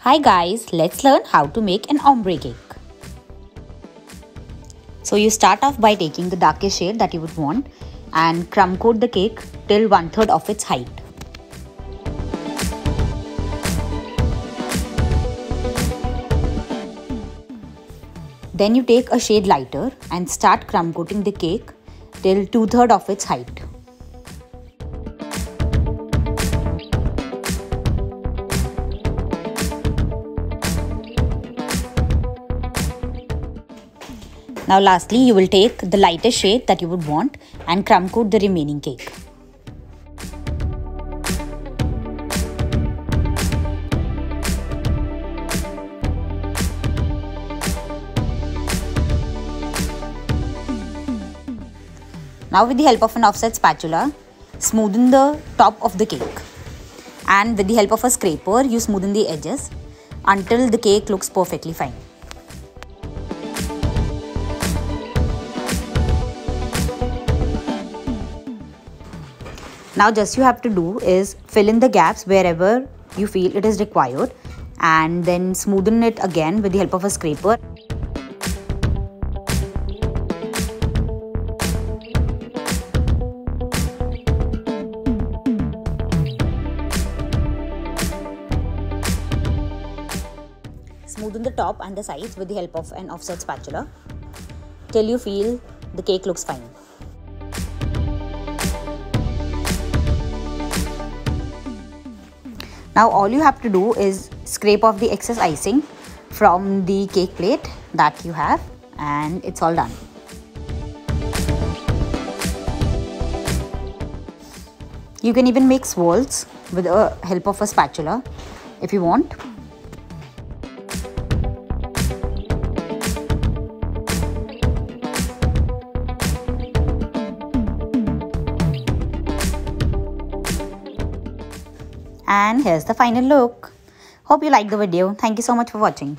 Hi guys, let's learn how to make an ombre cake. So you start off by taking the darkest shade that you would want and crumb coat the cake till 1/3 of its height. Then you take a shade lighter and start crumb coating the cake till 2/3 of its height. Now lastly, you will take the lightest shade that you would want and crumb coat the remaining cake. Now with the help of an offset spatula, smoothen the top of the cake. And with the help of a scraper, you smoothen the edges until the cake looks perfectly fine. Now just you have to do is fill in the gaps wherever you feel it is required and then smoothen it again with the help of a scraper. Smoothen the top and the sides with the help of an offset spatula till you feel the cake looks fine. Now all you have to do is scrape off the excess icing from the cake plate that you have and it's all done. You can even make swirls with the help of a spatula if you want. And here's the final look. Hope you liked the video. Thank you so much for watching.